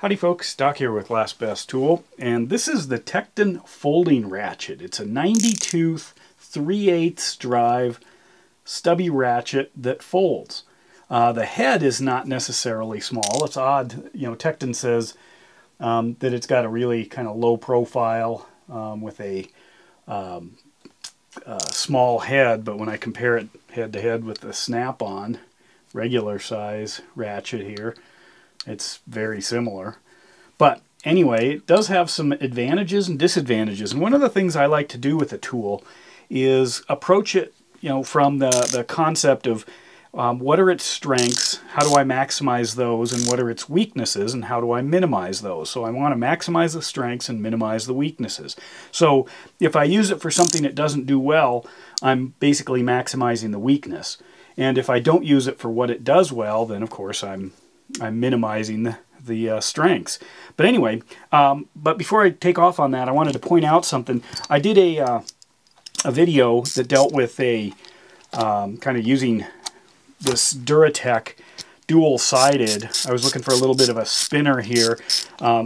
Howdy folks, Doc here with Last Best Tool, and this is the Tekton folding ratchet. It's a 90-tooth, 3/8 drive, stubby ratchet that folds. The head is not necessarily small. It's odd, Tekton says that it's got a really kind of low profile with a small head, but when I compare it head to head with the snap-on regular size ratchet here, it's very similar. But anyway, it does have some advantages and disadvantages. And one of the things I like to do with a tool is approach it, from the concept of what are its strengths, how do I maximize those, and what are its weaknesses, and how do I minimize those. So I want to maximize the strengths and minimize the weaknesses. So if I use it for something it doesn't do well, I'm basically maximizing the weakness. And if I don't use it for what it does well, then of course I'm minimizing the strengths. But anyway, but before I take off on that, I wanted to point out something. I did a video that dealt with a kind of using this Duratec dual-sided. I was looking for a little bit of a spinner here,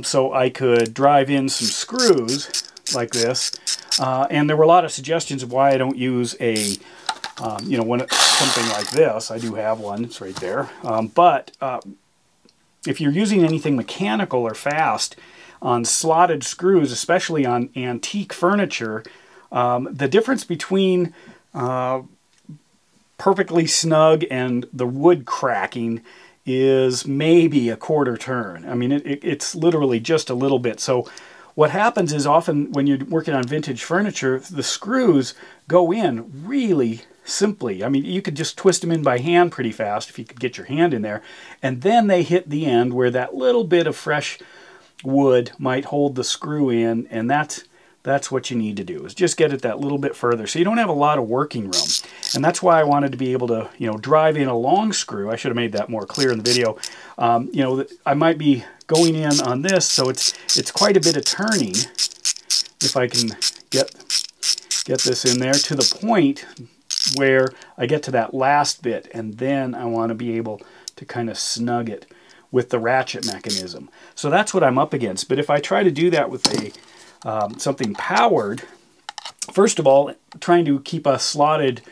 so I could drive in some screws like this. And there were a lot of suggestions of why I don't use a something like this. I do have one, it's right there. But if you're using anything mechanical or fast on slotted screws, especially on antique furniture, the difference between perfectly snug and the wood cracking is maybe a quarter turn. I mean, it's literally just a little bit. So what happens is often when you're working on vintage furniture, the screws go in really simply. I mean, you could just twist them in by hand pretty fast if you could get your hand in there, and then they hit the end where that little bit of fresh wood might hold the screw in, and that's what you need to do, is just get it that little bit further so you don't have a lot of working room. And that's why I wanted to be able to, drive in a long screw. I should have made that more clear in the video. I might be going in on this, so it's quite a bit of turning if I can get this in there to the point where I get to that last bit, and then I want to be able to kind of snug it with the ratchet mechanism. So that's what I'm up against. But if I try to do that with a something powered, first of all, trying to keep a slotted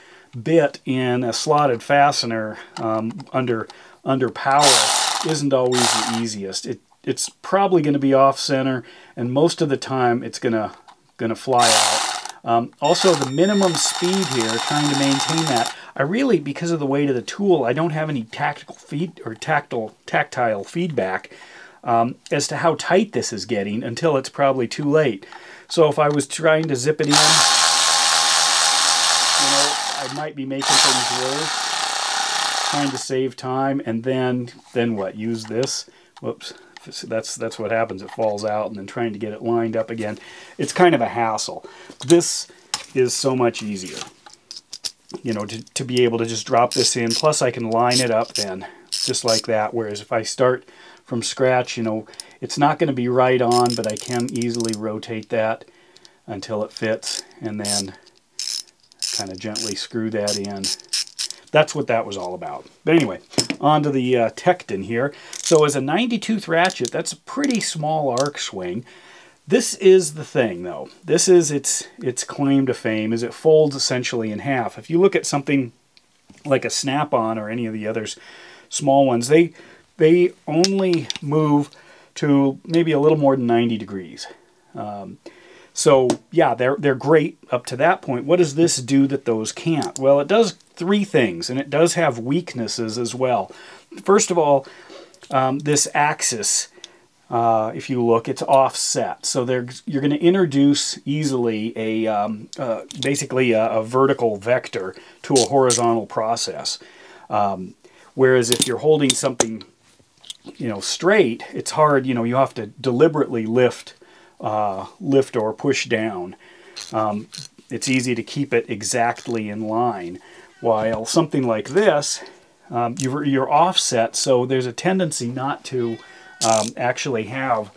bit in a slotted fastener under power isn't always the easiest. It's probably going to be off center, and most of the time it's gonna fly out. Also, the minimum speed here, trying to maintain that. I really, because of the weight of the tool, I don't have any tactile feedback as to how tight this is getting until it's probably too late. So if I was trying to zip it in, I might be making things worse, trying to save time, and then what? Use this. Whoops. That's what happens. It falls out, and then trying to get it lined up again. It's kind of a hassle. This is so much easier, to be able to just drop this in. Plus, I can line it up then, just like that. Whereas if I start from scratch, it's not going to be right on, but I can easily rotate that until it fits, and then kind of gently screw that in. That's what that was all about. But anyway, on to the Tekton here. So as a 90-tooth ratchet, that's a pretty small arc swing. This is the thing, though. This is its claim to fame, is it folds essentially in half. If you look at something like a snap-on or any of the others, small ones, they only move to maybe a little more than 90 degrees. So yeah, they're great up to that point. What does this do that those can't? Well, it does three things, and it does have weaknesses as well. First of all, this axis, if you look, it's offset. So you're going to introduce easily basically a vertical vector to a horizontal process. Whereas if you're holding something, straight, it's hard. You have to deliberately lift or push down. It's easy to keep it exactly in line, while something like this, you're offset, so there's a tendency not to actually have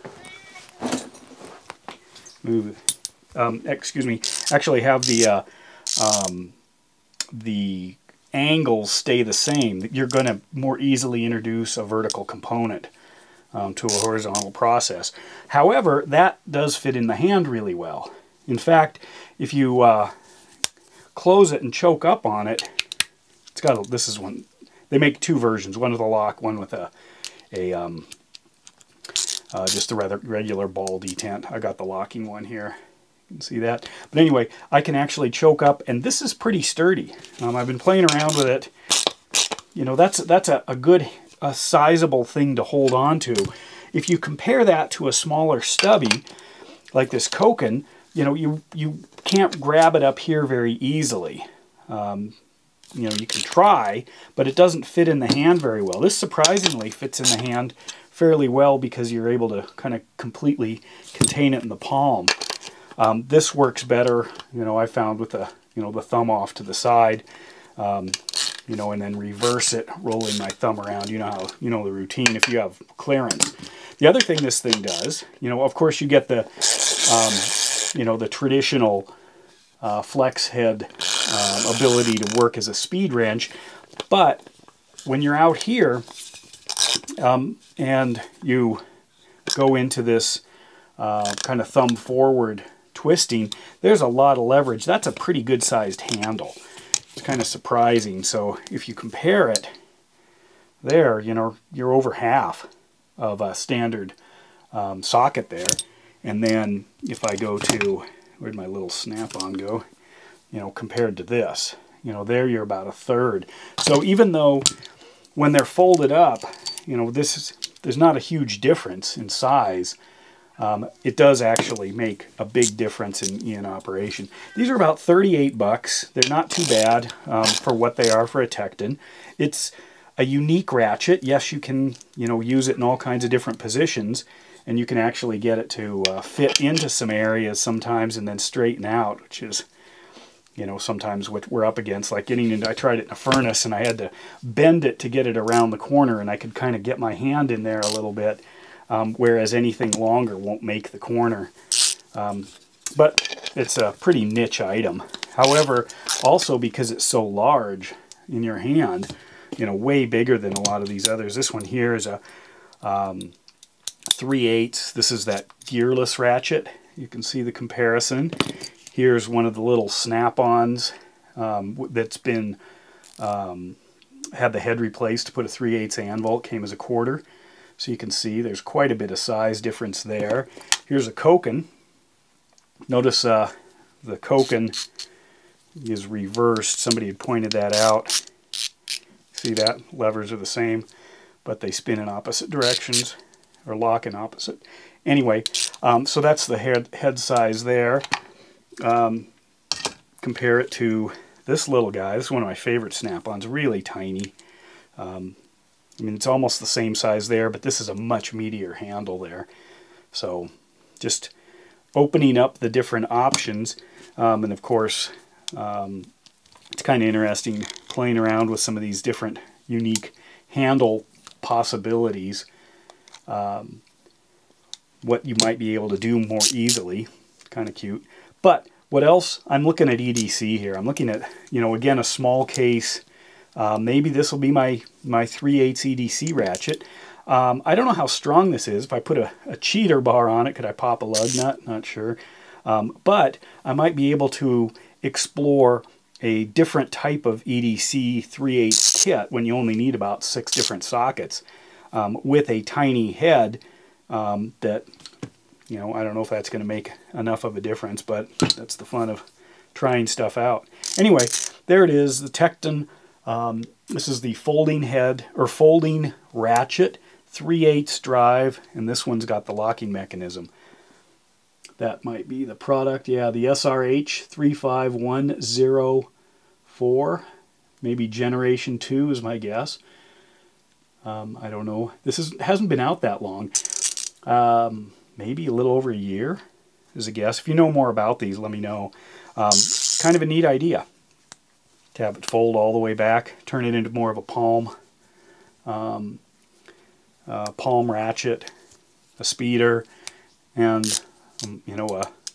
actually have the angles stay the same. You're going to more easily introduce a vertical component to a horizontal process. However, that does fit in the hand really well. In fact, if you close it and choke up on it, it's got this is one. They make two versions, one with a lock, one with just a rather regular ball detent. I got the locking one here. You can see that. But anyway, I can actually choke up, and this is pretty sturdy. I've been playing around with it. You know, that's a good, sizable thing to hold on to. If you compare that to a smaller stubby, like this Tekton, you know, you can't grab it up here very easily. You know, you can try, but it doesn't fit in the hand very well. This surprisingly fits in the hand fairly well because you're able to kind of completely contain it in the palm. This works better, you know, I found with the, you know, the thumb off to the side, you know, and then reverse it, rolling my thumb around. You know how, you know the routine if you have clearance. The other thing this thing does, you know, of course you get the, you know, the traditional flex head ability to work as a speed wrench, but when you're out here and you go into this kind of thumb forward twisting, there's a lot of leverage. That's a pretty good sized handle. It's kind of surprising. So if you compare it there, you know, you're over half of a standard socket there. And then if I go to, where'd my little snap-on go? You know, compared to this, you know, there you're about a third. So even though when they're folded up, you know, there's not a huge difference in size, it does actually make a big difference in operation. These are about 38 bucks. They're not too bad for what they are for a Tekton. It's a unique ratchet. Yes, you can, you know, use it in all kinds of different positions, and you can actually get it to fit into some areas sometimes and then straighten out, which is, you know, sometimes what we're up against, like getting into, I tried it in a furnace and I had to bend it to get it around the corner, and I could kind of get my hand in there a little bit, whereas anything longer won't make the corner. But it's a pretty niche item. However, also because it's so large in your hand, you know, way bigger than a lot of these others. This one here is a 3/8. This is that gearless ratchet. You can see the comparison. Here's one of the little snap-ons that's been had the head replaced to put a 3/8 anvil. It came as a quarter. So you can see there's quite a bit of size difference there. Here's a Tekton. Notice the Tekton is reversed. Somebody had pointed that out. See that? Levers are the same, but they spin in opposite directions, or lock in opposite. Anyway, so that's the head size there. Compare it to this little guy. This is one of my favorite snap-ons, really tiny. I mean, it's almost the same size there, but this is a much meatier handle there. So just opening up the different options, and of course, it's kind of interesting playing around with some of these different unique handle possibilities, what you might be able to do more easily. Kind of cute. But what else? I'm looking at EDC here. I'm looking at, you know, again, a small case. Maybe this will be my 3/8 EDC ratchet. I don't know how strong this is. If I put a cheater bar on it, could I pop a lug nut? Not sure. But I might be able to explore a different type of EDC 3/8 kit when you only need about 6 different sockets with a tiny head that, you know, I don't know if that's going to make enough of a difference, but that's the fun of trying stuff out. Anyway, there it is, the Tekton. This is the folding head, or folding ratchet, 3/8 drive, and this one's got the locking mechanism. That might be the product. Yeah, the SRH 35104. Maybe generation 2 is my guess. I don't know. This hasn't been out that long. Maybe a little over a year is a guess. If you know more about these, let me know. Kind of a neat idea to have it fold all the way back, turn it into more of a palm ratchet, a speeder, and you know,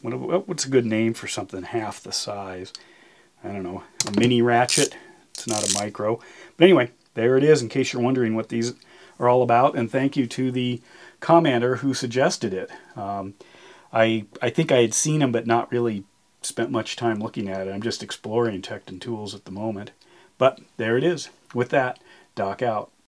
what's a good name for something half the size? I don't know, a mini ratchet. It's not a micro. But anyway, there it is, in case you're wondering what these are all about. And thank you to the commenter who suggested it. I think I had seen him, but not really spent much time looking at it. I'm just exploring Tekton tools at the moment. But there it is. With that, Doc out.